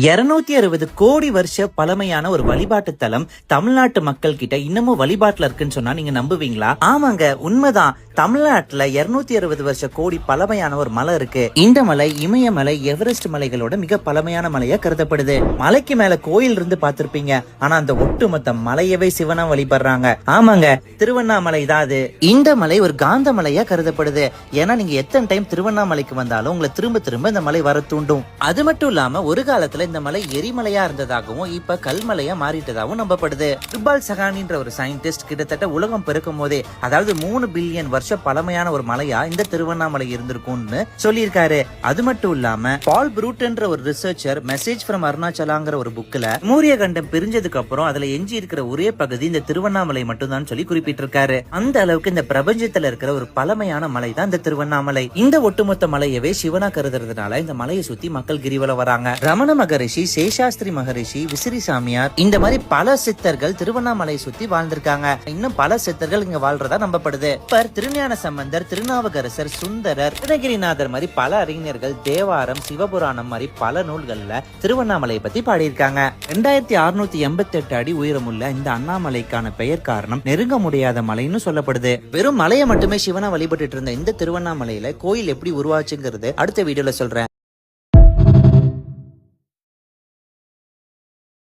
260 கோடி வருஷ பழமையான ஒரு வழிபாட்டு தலம் தமிழ்நாட்டு மக்கள் கிட்ட இன்னமும் வழிபாட்டுல இருக்குன்னு சொன்னா நீங்க நம்புவீங்களா? ஆமாங்க, உண்மைதான். தமிழ்நாட்டுல 260 வருஷ கோடி பழமையான ஒரு மலை இருக்கு. இந்த மலை இமயமலை, எவரெஸ்ட் மலைகளோட மிக பழமையான மலையா கருதப்படுது. மலைக்கு மேல கோயில் இருந்து பார்த்திருப்பீங்க. ஆனா அந்த ஒட்டுமொத்த மலையவே சிவனா வழிபடுறாங்க. ஆமாங்க, திருவண்ணாமலை தான் அது. இந்த மலை ஒரு காந்த மலையா கருதப்படுது. ஏன்னா நீங்க எத்தனை டைம் திருவண்ணாமலைக்கு வந்தாலும் உங்களை திரும்ப திரும்ப இந்த மலை வர தூண்டும். அது மட்டும் இல்லாம ஒரு காலத்துல இந்த மலை எரிமலையா இருந்ததாகவும் இப்ப கல்மலையா மாறிட்டதாகவும் நம்பப்படுது. இக்பால் சகானின்ற ஒரு சயின்டிஸ்ட் கிட்டத்தட்ட உலகம் பிறக்கும் போதே, அதாவது 3 பில்லியன் வருஷ பழமையான ஒரு மலையா இந்த திருவண்ணாமலை இருந்திருக்கும்னு சொல்லியிருக்காரு. அது மட்டும் இல்லாம பால் ப்ரூட்ன்ற ஒரு ரிசர்ச்சர் மெசேஜ் ஃப்ரம் அருணாச்சலாங்கிற ஒரு புக்ல மூரிய கண்டம் பிரிஞ்சதுக்கு அப்புறம் அதுல எஞ்சி இருக்கிற ஒரே பகுதி இந்த திருவண்ணாமலை மட்டும் தான் சொல்லி குறிப்பிட்டிருக்காரு. அந்த அளவுக்கு இந்த பிரபஞ்சத்துல இருக்கிற ஒரு பழமையான மலை தான் இந்த திருவண்ணாமலை. இந்த ஒட்டுமொத்த மலையவே சிவனா கருதுறதுனால இந்த மலையை சுத்தி மக்கள் கிரிவலம் வராங்க. ரமண மகரிஷி, சேஷாஸ்திரி மகரிஷி, விசிறி சாமியார், இந்த மாதிரி பல சித்தர்கள் திருவண்ணாமலை சுத்தி வாழ்ந்திருக்காங்க. இன்னும் பல சித்தர்கள் இங்க வாழ்றதா நம்பப்படுது. திருஞான சம்பந்தர், திருநாவுக்கரசர், சுந்தரர், கிருஷ்ணகிரிநாதர் மாதிரி பல அறிஞர்கள் தேவாரம், சிவபுராணம் மாதிரி பல நூல்கள்ல திருவண்ணாமலை பத்தி பாடியிருக்காங்க. 2688 அடி உயரமுள்ள இந்த அண்ணாமலைக்கான பெயர் காரணம் நெருங்க முடியாத மலைன்னு சொல்லப்படுது. வெறும் மலையை மட்டுமே சிவனா வழிபட்டு இருந்த இந்த திருவண்ணாமலையில கோயில் எப்படி உருவாச்சுங்கிறது அடுத்த வீடியோல சொல்றேன்.